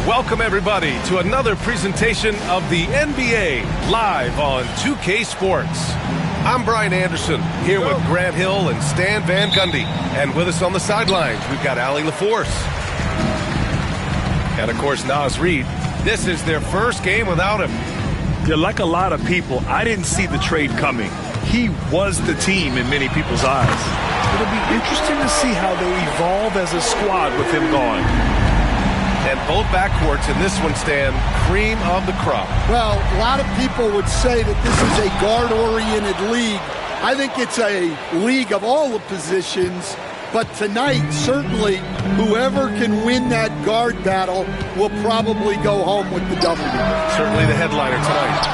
Welcome, everybody, to another presentation of the NBA live on 2K Sports. I'm Brian Anderson, here with Grant Hill and Stan Van Gundy. And with us on the sidelines, we've got Allie LaForce. And, of course, Naz Reid. This is their first game without him. Yeah, like a lot of people, I didn't see the trade coming. He was the team in many people's eyes. It'll be interesting to see how they evolve as a squad with him gone. And both backcourts in this one, Stan, cream of the crop. Well, a lot of people would say that this is a guard-oriented league. I think it's a league of all the positions. But tonight, certainly, whoever can win that guard battle will probably go home with the W. Certainly the headliner tonight.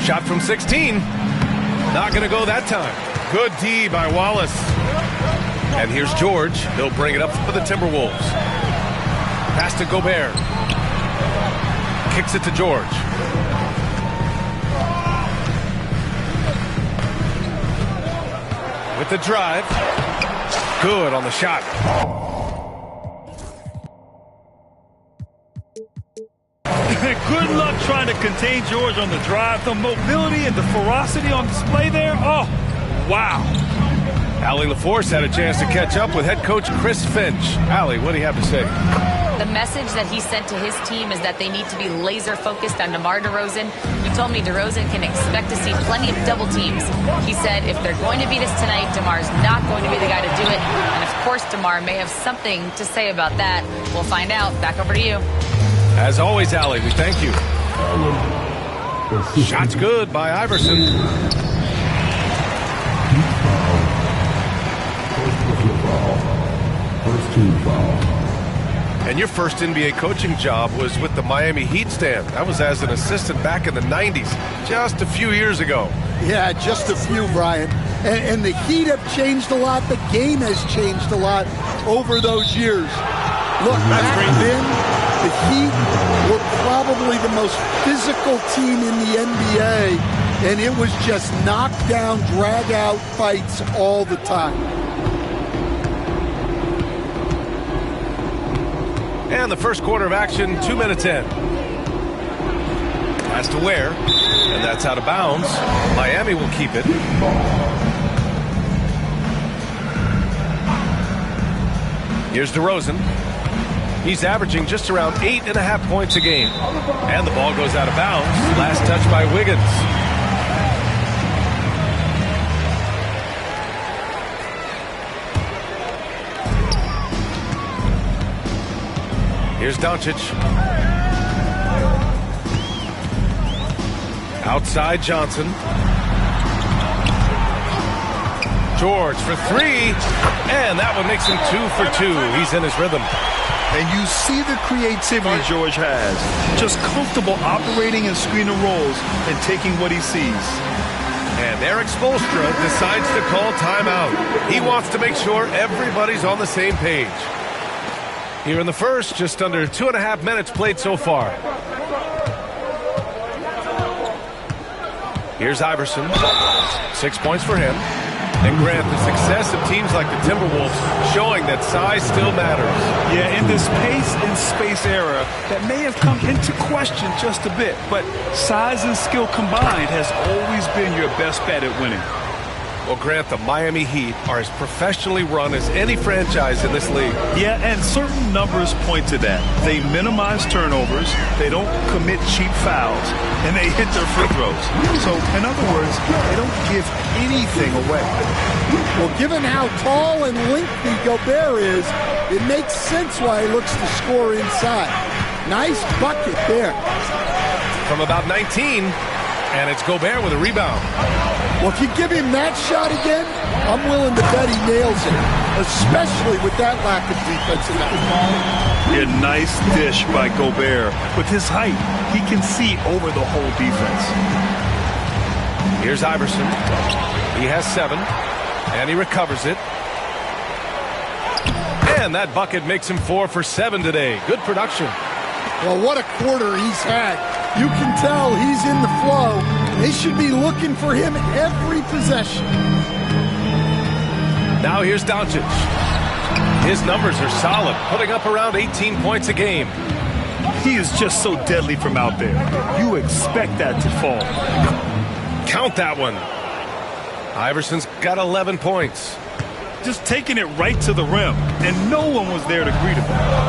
Shot from 16. Not going to go that time. Good D by Wallace. And here's George. He'll bring it up for the Timberwolves. Pass to Gobert. Kicks it to George. With the drive. Good on the shot. Good luck trying to contain George on the drive. The mobility and the ferocity on display there. Oh, wow. Allie LaForce had a chance to catch up with head coach Chris Finch. Allie, what do you have to say? The message that he sent to his team is that they need to be laser focused on DeMar DeRozan. He told me DeRozan can expect to see plenty of double teams. He said if they're going to beat us tonight, DeMar's not going to be the guy to do it. And of course, DeMar may have something to say about that. We'll find out. Back over to you. As always, Allie, we thank you. Shot's good by Iverson. And your first NBA coaching job was with the Miami Heat, Stan. That was as an assistant back in the 90s, just a few years ago. Yeah, just a few, Brian. And the Heat have changed a lot. The game has changed a lot over those years. Look, back then, the Heat were probably the most physical team in the NBA, and it was just knockdown, drag-out fights all the time. And the first quarter of action, 2 minutes in. Pass to Ware, and that's out of bounds. Miami will keep it. Here's DeRozan. He's averaging just around 8.5 points a game. And the ball goes out of bounds. Last touch by Wiggins. Here's Doncic. Outside Johnson. George for three. And that one makes him 2 for 2. He's in his rhythm. And you see the creativity George has. Just comfortable operating in screen and rolls and taking what he sees. And Eric Spoelstra decides to call timeout. He wants to make sure everybody's on the same page. Here in the first, just under 2.5 minutes played so far. Here's Iverson. 6 points for him. And Grant, the success of teams like the Timberwolves showing that size still matters. Yeah, in this pace and space era, that may have come into question just a bit, but size and skill combined has always been your best bet at winning. Well, Grant, the Miami Heat are as professionally run as any franchise in this league. Yeah, and certain numbers point to that. They minimize turnovers, they don't commit cheap fouls, and they hit their free throws. So, in other words, they don't give anything away. Well, given how tall and lengthy Gobert is, it makes sense why he looks to score inside. Nice bucket there. From about 19, and it's Gobert with a rebound. Well, if you give him that shot again, I'm willing to bet he nails it, especially with that lack of defensive effort. A nice dish by Gobert. With his height, he can see over the whole defense. Here's Iverson. He has 7, and he recovers it. And that bucket makes him 4 for 7 today. Good production. Well, what a quarter he's had. You can tell he's in the flow. They should be looking for him every possession. Now here's Doncic. His numbers are solid, putting up around 18 points a game. He is just so deadly from out there. You expect that to fall. Count that one. Iverson's got 11 points. Just taking it right to the rim, and no one was there to greet him.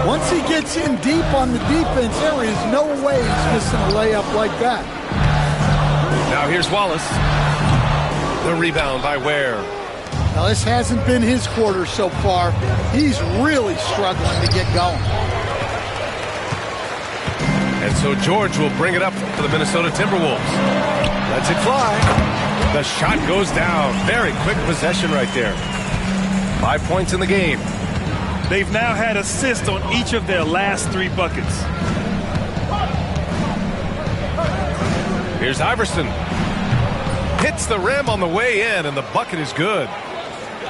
Once he gets in deep on the defense, there is no way he's missing a layup like that. Now here's Wallace. The rebound by Ware. Now this hasn't been his quarter so far. He's really struggling to get going. And so George will bring it up for the Minnesota Timberwolves. Lets it fly. The shot goes down. Very quick possession right there. 5 points in the game. They've now had assists on each of their last 3 buckets. Here's Iverson. Hits the rim on the way in, and the bucket is good.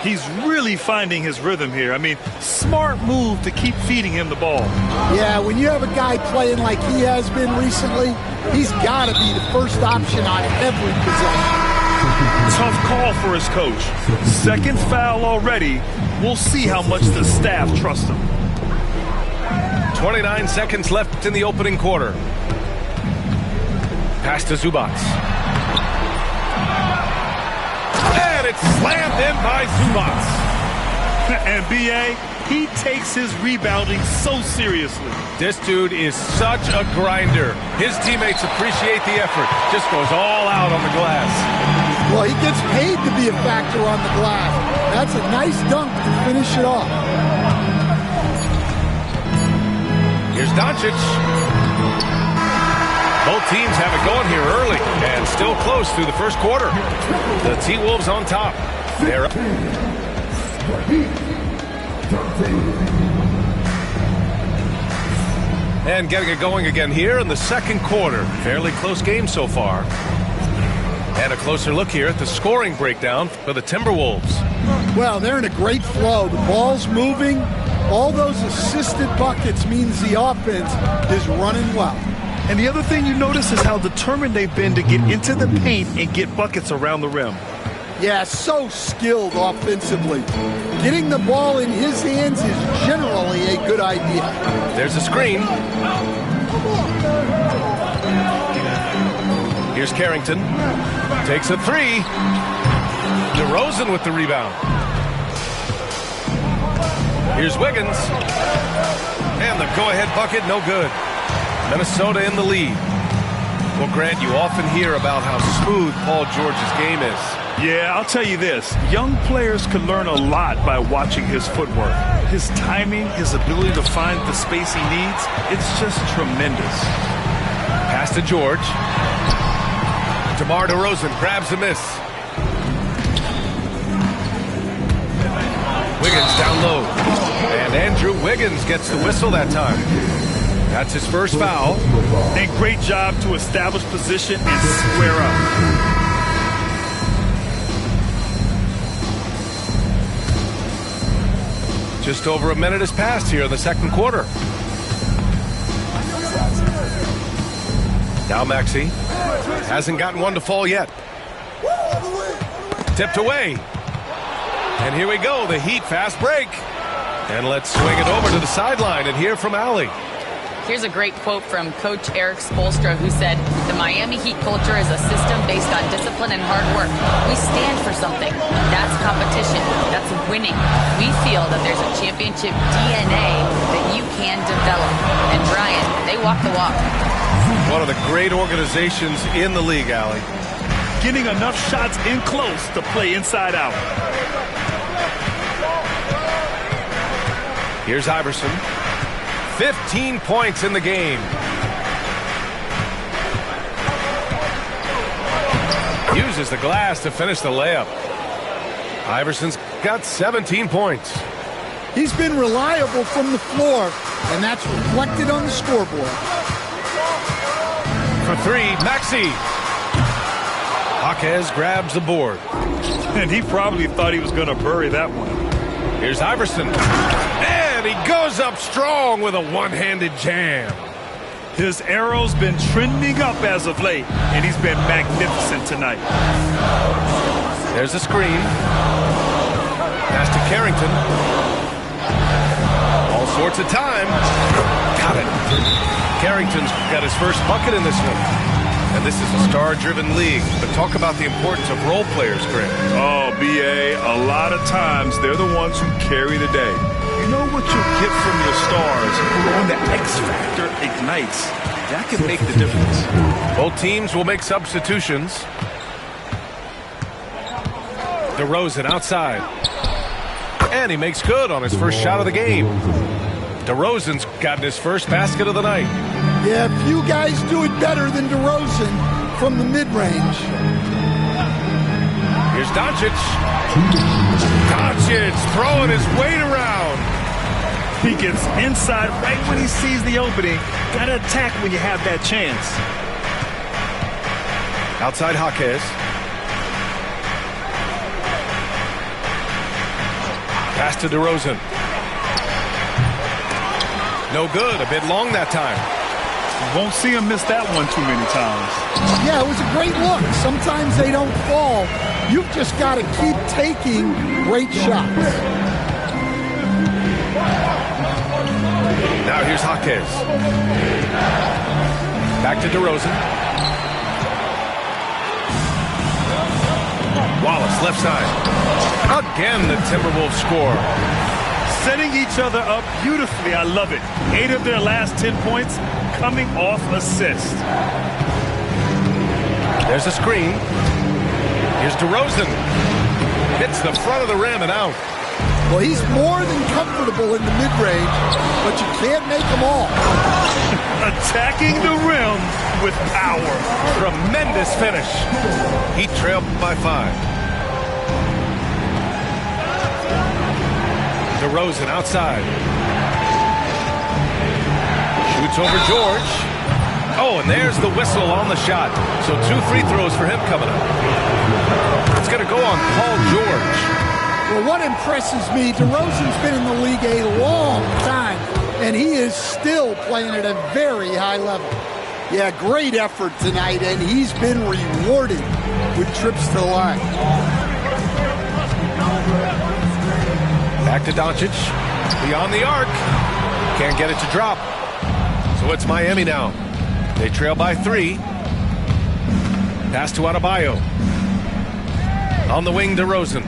He's really finding his rhythm here. I mean, smart move to keep feeding him the ball. Yeah, when you have a guy playing like he has been recently, he's got to be the first option on every possession. Tough call for his coach. Second foul already. We'll see how much the staff trusts him. 29 seconds left in the opening quarter. Pass to Zubac. And it's slammed in by Zubac. And B.A., he takes his rebounding so seriously. This dude is such a grinder. His teammates appreciate the effort. Just goes all out on the glass. Well, he gets paid to be a factor on the glass. That's a nice dunk to finish it off. Here's Doncic. Both teams have it going here early and still close through the first quarter. The T-Wolves on top. They're up. And getting it going again here in the second quarter. Fairly close game so far. And a closer look here at the scoring breakdown for the Timberwolves. Well, they're in a great flow. The ball's moving. All those assisted buckets means the offense is running well. And the other thing you notice is how determined they've been to get into the paint and get buckets around the rim. Yeah, so skilled offensively. Getting the ball in his hands is generally a good idea. There's a screen. Here's Carrington. Takes a 3. DeRozan with the rebound. Here's Wiggins. And the go-ahead bucket, no good. Minnesota in the lead. Well, Grant, you often hear about how smooth Paul George's game is. Yeah, I'll tell you this. Young players can learn a lot by watching his footwork. His timing, his ability to find the space he needs, it's just tremendous. Pass to George. DeMar DeRozan grabs a miss. Wiggins down low. And Andrew Wiggins gets the whistle that time. That's his first foul. And great job to establish position and square up. Just over a minute has passed here in the second quarter. Now Maxey hasn't gotten one to fall yet. Tipped away. And here we go, the Heat fast break. And let's swing it over to the sideline and hear from Allie. Here's a great quote from Coach Eric Spoelstra, who said, "The Miami Heat culture is a system based on discipline and hard work. We stand for something. That's competition. That's winning. We feel that there's a championship DNA that you can develop." And Brian, they walk the walk. One of the great organizations in the league, Allie. Getting enough shots in close to play inside out. Here's Iverson. 15 points in the game. Uses the glass to finish the layup. Iverson's got 17 points. He's been reliable from the floor, and that's reflected on the scoreboard. For three, Maxey. Jaquez grabs the board. And he probably thought he was going to bury that one. Here's Iverson. And he goes up strong with a one-handed jam. His arrow's been trending up as of late, and he's been magnificent tonight. There's a screen. Pass to Carrington. All sorts of time. Got it. Carrington's got his first bucket in this one. And this is a star-driven league. But talk about the importance of role players, Grant. Oh, B.A., a lot of times they're the ones who carry the day. You know what you'll get from your stars, but when the X factor ignites, that can make the difference. Both teams will make substitutions. DeRozan outside. And he makes good on his first shot of the game. DeRozan's gotten his first basket of the night. Yeah, few guys do it better than DeRozan from the mid-range. Here's Doncic. Doncic throwing his weight around. He gets inside right when he sees the opening. Got to attack when you have that chance. Outside Jaquez. Pass to DeRozan. No good. A bit long that time. Won't see him miss that one too many times. Yeah, it was a great look. Sometimes they don't fall. You've just got to keep taking great shots. Now here's Jaquez. Back to DeRozan. Wallace, left side. Again, the Timberwolves score. Setting each other up beautifully. I love it. 8 of their last 10 points coming off assist. There's a screen. Here's DeRozan. Hits the front of the rim and out. Well, he's more than comfortable in the mid-range, but you can't make them all. Attacking the rim with power. Tremendous finish. He trailed by 5. DeRozan outside. Shoots over George. Oh, and there's the whistle on the shot. So 2 free throws for him coming up. It's going to go on Paul George. Well, what impresses me, DeRozan's been in the league a long time, and he is still playing at a very high level. Yeah, great effort tonight, and he's been rewarded with trips to the line. Back to Doncic. Beyond the arc. Can't get it to drop. So it's Miami now. They trail by 3. Pass to Adebayo. On the wing, DeRozan.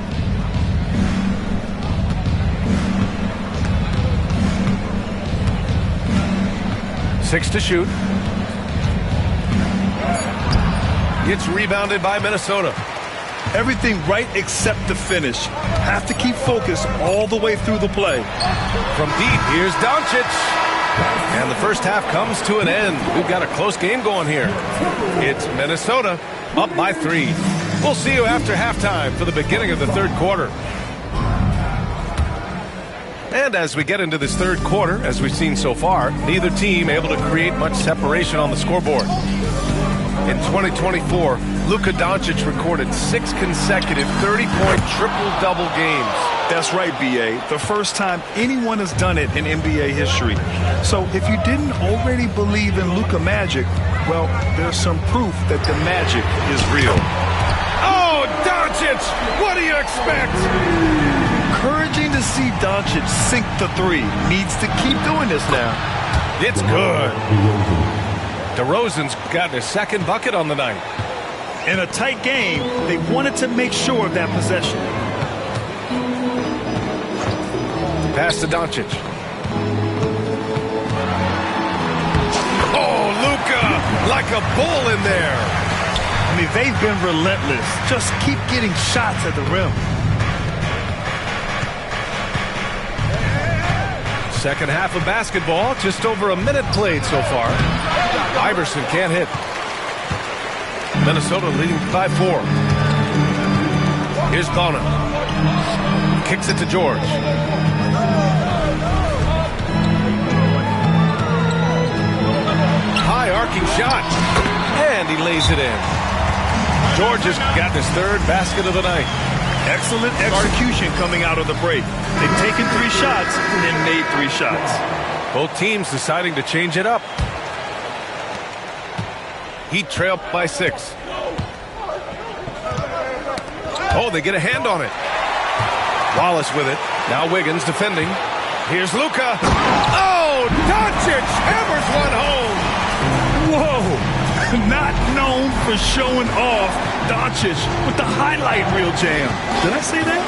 Six to shoot. It's rebounded by Minnesota. Everything right except the finish. Have to keep focused all the way through the play. From deep, here's Doncic. And the first half comes to an end. We've got a close game going here. It's Minnesota up by 3. We'll see you after halftime for the beginning of the third quarter. And as we get into this third quarter, as we've seen so far, neither team able to create much separation on the scoreboard. In 2024, Luka Doncic recorded 6 consecutive 30-point triple-double games. That's right, B.A. The first time anyone has done it in NBA history. So if you didn't already believe in Luka magic, well, there's some proof that the magic is real. Oh, Doncic! What do you expect? Encouraging to see Doncic sink the 3. Needs to keep doing this now. It's good. DeRozan's gotten his second bucket on the night. In a tight game, they wanted to make sure of that possession. Pass to Doncic. Oh, Luka, like a bull in there. I mean, they've been relentless. Just keep getting shots at the rim. Second half of basketball, just over a minute played so far. Iverson can't hit. Minnesota leading by 4. Here's Bona. Kicks it to George. High arcing shot. And he lays it in. George has got his 3rd basket of the night. Excellent execution coming out of the break. They've taken 3 shots and made 3 shots. Both teams deciding to change it up. Heat trail by 6. Oh, they get a hand on it. Wallace with it. Now Wiggins defending. Here's Luka. Oh, Doncic hammers one home. Whoa. Not known for showing off, Doncic with the highlight reel jam. Did I say that?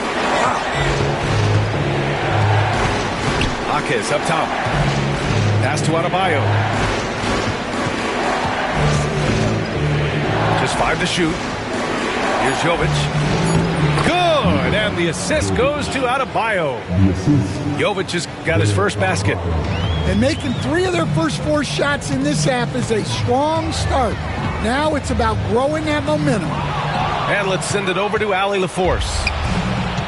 Wow. Akes up top. Pass to Adebayo. Just 5 to shoot. Here's Jovic. Good, and the assist goes to Adebayo. Jovic has got his first basket. And making 3 of their first 4 shots in this half is a strong start. Now it's about growing that momentum. And let's send it over to Allie LaForce.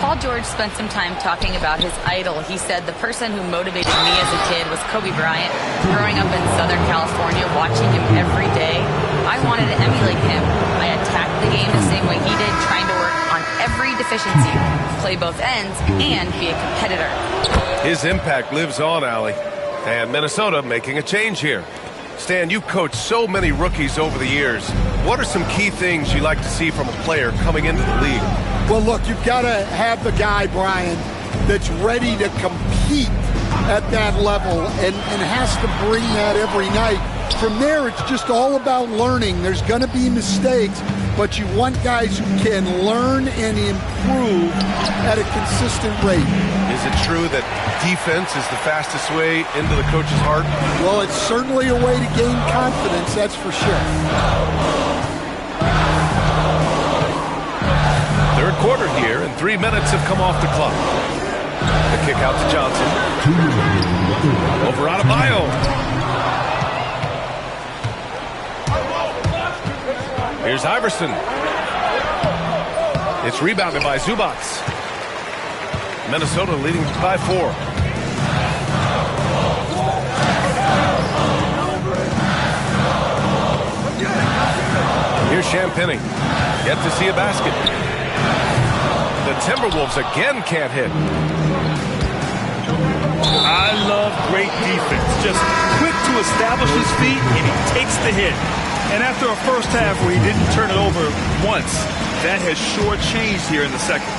Paul George spent some time talking about his idol. He said, the person who motivated me as a kid was Kobe Bryant. Growing up in Southern California, watching him every day, I wanted to emulate him. I attacked the game the same way he did, trying to work on every deficiency, play both ends, and be a competitor. His impact lives on, Allie. And Minnesota making a change here. Stan, you've coached so many rookies over the years. What are some key things you like to see from a player coming into the league? Well, look, you've got to have the guy, Brian, that's ready to compete at that level and has to bring that every night. From there, it's just all about learning. There's going to be mistakes, but you want guys who can learn and improve at a consistent rate. Is it true that defense is the fastest way into the coach's heart? Well, it's certainly a way to gain confidence, that's for sure. 3rd quarter here, and 3 minutes have come off the clock. The kick out to Johnson. Over Adebayo. Here's Iverson. It's rebounded by Zubac. Minnesota leading by 4. Here's Champagnie. Yet to see a basket. The Timberwolves again can't hit. I love great defense. Just quick to establish his feet, and he takes the hit. And after a first half where he didn't turn it over once, that has sure changed here in the second.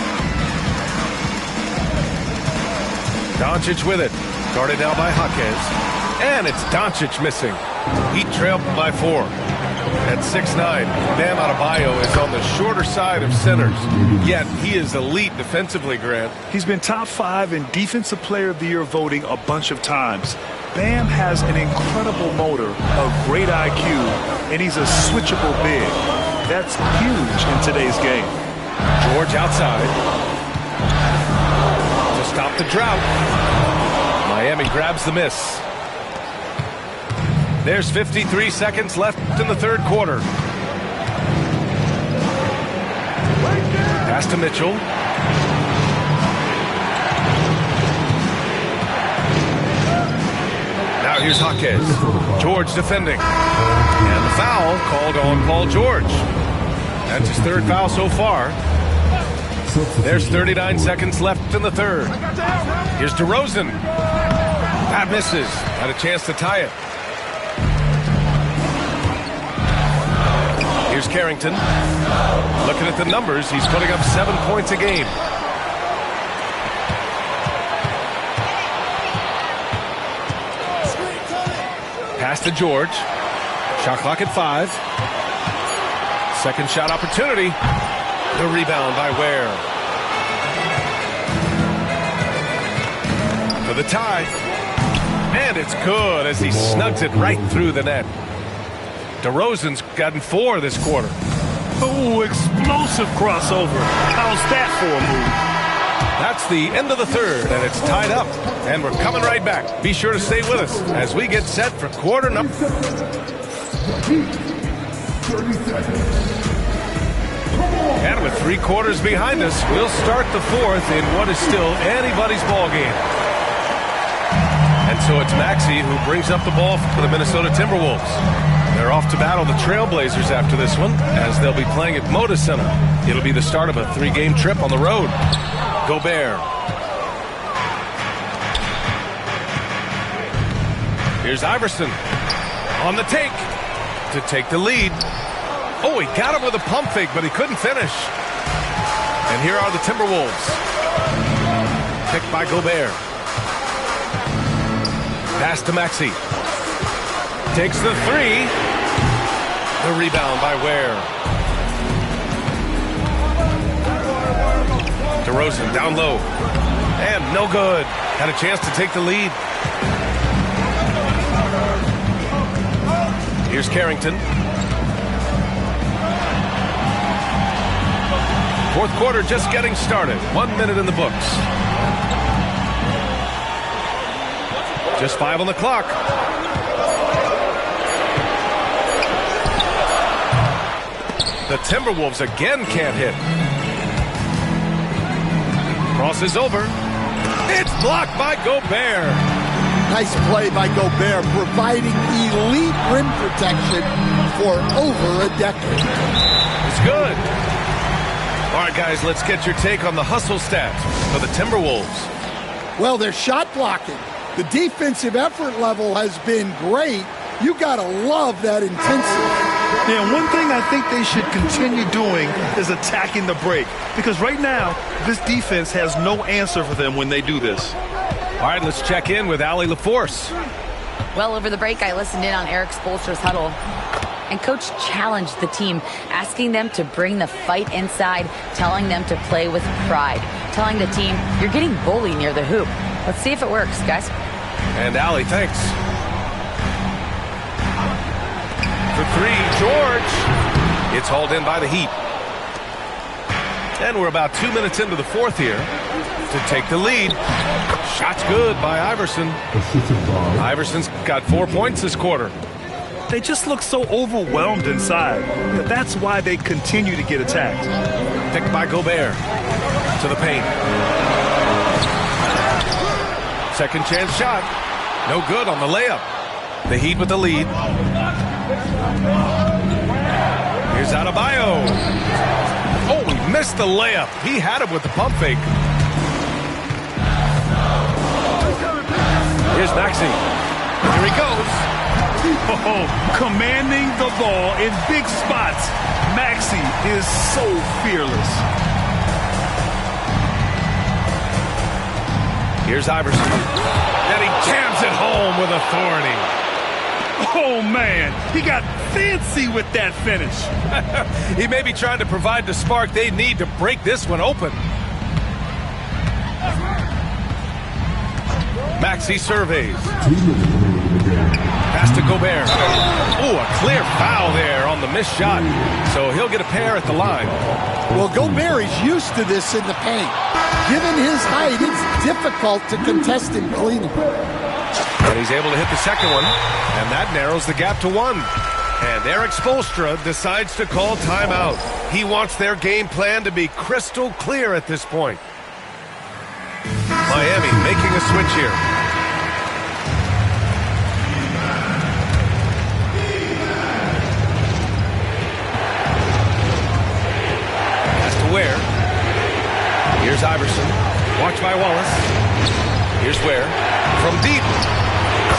Doncic with it. Guarded now by Jaquez. And it's Doncic missing. Heat trailed by 4. At 6'9", Bam Adebayo is on the shorter side of centers. Yet he is elite defensively, Grant. He's been top 5 in Defensive Player of the Year voting a bunch of times. Bam has an incredible motor, a great IQ, and he's a switchable big. That's huge in today's game. George outside. To stop the drought. Miami grabs the miss. There's 53 seconds left in the 3rd quarter. Pass to Mitchell. Now here's Jaquez. George defending. And the foul called on Paul George. That's his 3rd foul so far. There's 39 seconds left in the 3rd. Here's DeRozan. That misses. Had a chance to tie it. Here's Carrington. Looking at the numbers, he's putting up 7 points a game. Pass to George. Shot clock at 5. Second shot opportunity. The rebound by Ware. For the tie. And it's good as he snugs it right through the net. DeRozan's gotten 4 this quarter. Oh, explosive crossover. How's that for a move? That's the end of the 3rd, and it's tied up. And we're coming right back. Be sure to stay with us as we get set for quarter number. 30 seconds. And with 3 quarters behind us, we'll start the 4th in what is still anybody's ball game. And so it's Maxey who brings up the ball for the Minnesota Timberwolves. They're off to battle the Trailblazers after this one, as they'll be playing at Moda Center. It'll be the start of a 3-game trip on the road. Gobert. Here's Iverson on the take to take the lead. Oh, he got him with a pump fake, but he couldn't finish. And here are the Timberwolves. Picked by Gobert. Pass to Maxey. Takes the 3. The rebound by Ware. DeRozan down low. And no good. Had a chance to take the lead. Here's Carrington. 4th quarter just getting started. 1 minute in the books. Just 5 on the clock. The Timberwolves again can't hit. Crosses over. It's blocked by Gobert. Nice play by Gobert, providing elite rim protection for over a decade. It's good. All right, guys, let's get your take on the hustle stats for the Timberwolves. Well, they're shot blocking. The defensive effort level has been great. You got to love that intensity. Yeah, one thing I think they should continue doing is attacking the break. Because right now, this defense has no answer for them when they do this. All right, let's check in with Allie LaForce. Well, over the break, I listened in on Eric Spoelstra's huddle. And Coach challenged the team, asking them to bring the fight inside, telling them to play with pride, telling the team, you're getting bullied near the hoop. Let's see if it works, guys. And Allie, thanks. For 3, George. It's hauled in by the Heat. And we're about 2 minutes into the 4th here to take the lead. Shot's good by Iverson. Iverson's got 4 points this quarter. They just look so overwhelmed inside. That's why they continue to get attacked. Picked by Gobert. To the paint. Second chance shot. No good on the layup. The Heat with the lead. Here's Adebayo. Oh, he missed the layup. He had him with the pump fake. Here's Maxey. Here he goes. Oh, commanding the ball in big spots. Maxey is so fearless. Here's Iverson. And he jams it home with authority. Oh, man. He got fancy with that finish. He may be trying to provide the spark they need to break this one open. Maxey surveys. Pass to Gobert. Oh, a clear foul there on the missed shot. So he'll get a pair at the line. Well, Gobert is used to this in the paint. Given his height, it's difficult to contest him cleanly. And he's able to hit the second one, and that narrows the gap to 1. And Eric Spoelstra decides to call timeout. He wants their game plan to be crystal clear at this point. Miami making a switch here. Pass to Ware. Here's Iverson. Watch by Wallace. Here's Ware. From deep.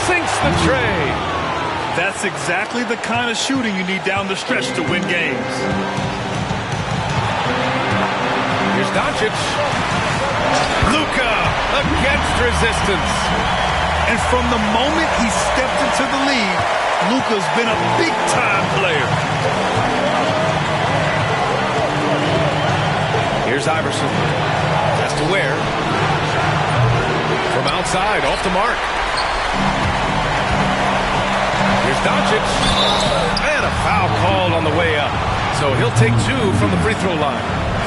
Sinks the tray. That's exactly the kind of shooting you need down the stretch to win games. Here's Doncic. Luka against resistance. And from the moment he stepped into the league, Luka's been a big-time player. Here's Iverson. Has to Ware. From outside, off the mark. Here's Doncic. And a foul called on the way up. So he'll take 2 from the free throw line.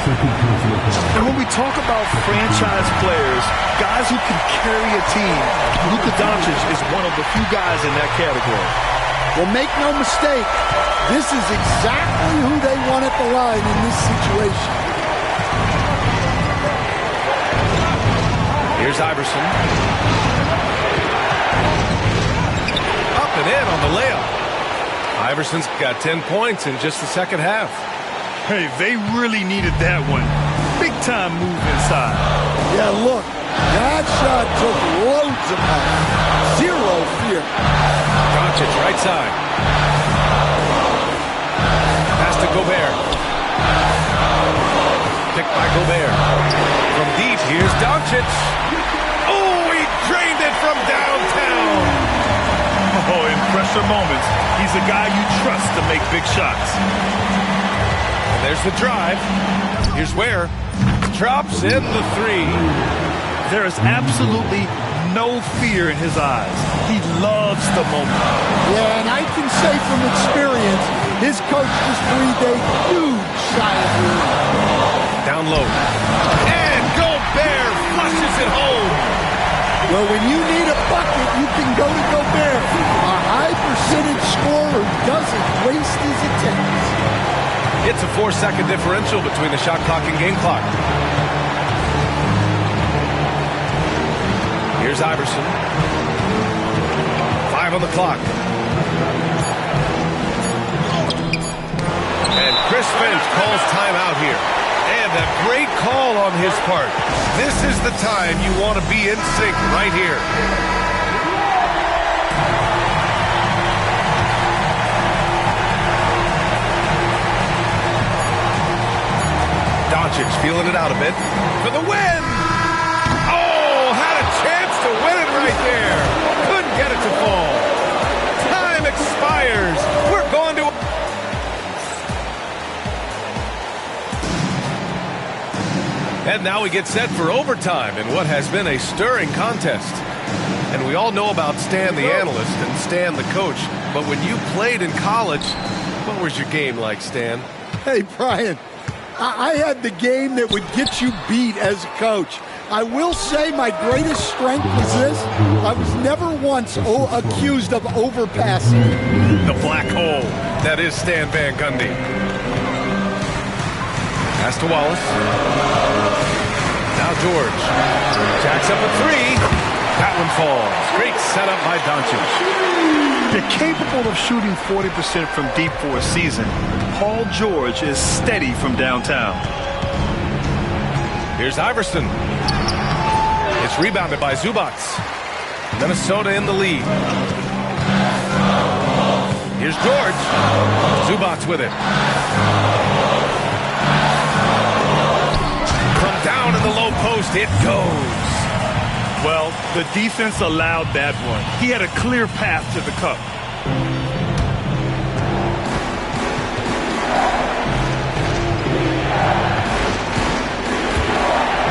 And when we talk about franchise players, guys who can carry a team, Luka Doncic is one of the few guys in that category. Well, make no mistake, this is exactly who they want at the line in this situation. Here's Iverson. Up and in on the layup. Iverson's got 10 points in just the second half. Hey, they really needed that one. Big time move inside. Yeah, look, that shot took loads of time. Zero fear. Doncic, right side. Pass to Gobert. Picked by Gobert. From deep, here's Doncic. Oh, he drained it from downtown. Oh, in pressure moments, he's a guy you trust to make big shots. And there's the drive. Here's Ware. Drops in the three. There is absolutely no fear in his eyes. He loves the moment. Yeah, and I can say from experience, his coach just breathed a huge sigh of relief. Down low. And Gobert flushes it home. Well, when you need a bucket, you can go to Gobert. A high percentage scorer doesn't waste his attempts. It's a 4-second differential between the shot clock and game clock. Here's Iverson. 5 on the clock. And Chris Finch calls timeout here. And a great call on his part. This is the time you want to be in sync right here. Doncic feeling it out a bit for the win. Oh, had a chance to win it right there. Couldn't get it to fall. Time expires. We're going to... And now we get set for overtime in what has been a stirring contest. And we all know about Stan the analyst and Stan the coach. But when you played in college, what was your game like, Stan? Hey, Brian, I had the game that would get you beat as a coach. I will say my greatest strength was this. I was never once accused of overpassing. The black hole. That is Stan Van Gundy. Pass to Wallace. Now George. Jacks up a three. That one falls. Great setup by Doncic. They're capable of shooting 40% from deep for a season. Paul George is steady from downtown. Here's Iverson. It's rebounded by Zubac. Minnesota in the lead. Here's George. Zubac with it. From down in the low post, it goes. Well, the defense allowed that one. He had a clear path to the cup.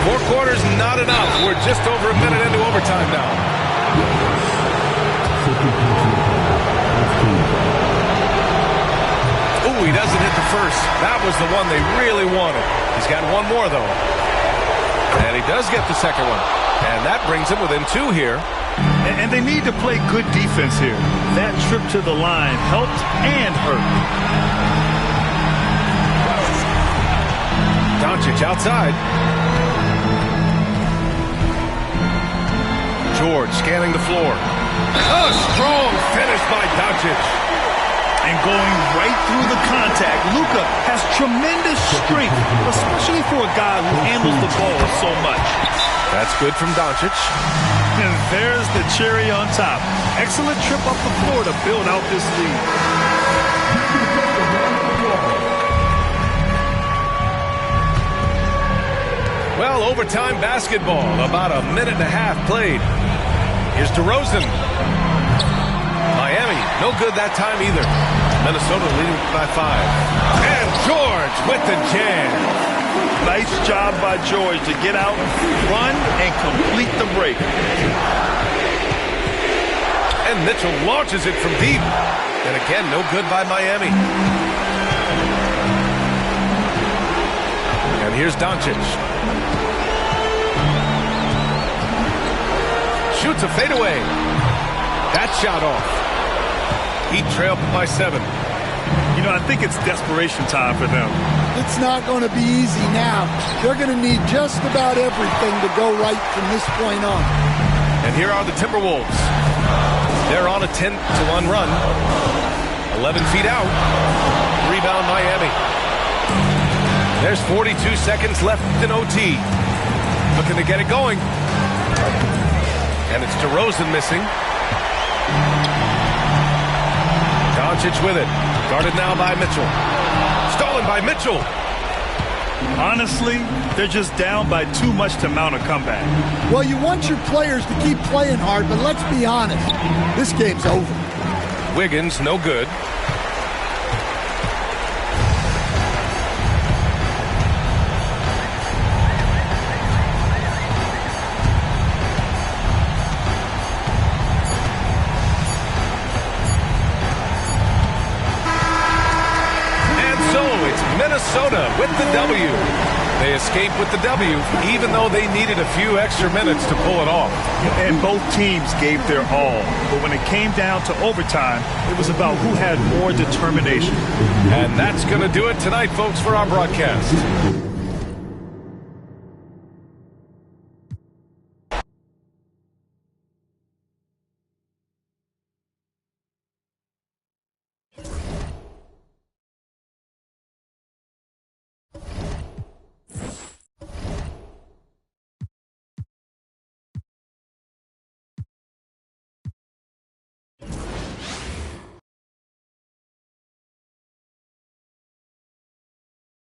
Four quarters, not enough. We're just over a minute into overtime now. Ooh, he doesn't hit the first. That was the one they really wanted. He's got one more, though. And he does get the second one. And that brings him within 2 here. And they need to play good defense here. That trip to the line helped and hurt. Doncic outside. George scanning the floor. A strong finish by Doncic. And going right through the contact, Luka has tremendous strength, especially for a guy who handles the ball so much. That's good from Doncic. And there's the cherry on top. Excellent trip up the floor to build out this lead. Well, overtime basketball. About a minute and a half played. Here's DeRozan. Miami, no good that time either. Minnesota leading by 5. And George with the jam. Nice job by George to get out, run, and complete the break. And Mitchell launches it from deep. And again, no good by Miami. And here's Doncic. Shoots a fadeaway. That shot off. Heat trail by 7. You know, I think it's desperation time for them. It's not going to be easy now. They're going to need just about everything to go right from this point on. And here are the Timberwolves. They're on a 10-1 run. 11 feet out. Rebound Miami. There's 42 seconds left in OT. Looking to get it going. And it's DeRozan missing. Doncic with it. Guarded now by Mitchell. Stolen by Mitchell. Honestly, they're just down by too much to mount a comeback. Well, you want your players to keep playing hard, but let's be honest. This game's over. Wiggins, no good. Minnesota with the W. They escaped with the W, even though they needed a few extra minutes to pull it off. And both teams gave their all. But when it came down to overtime, it was about who had more determination. And that's going to do it tonight, folks, for our broadcast.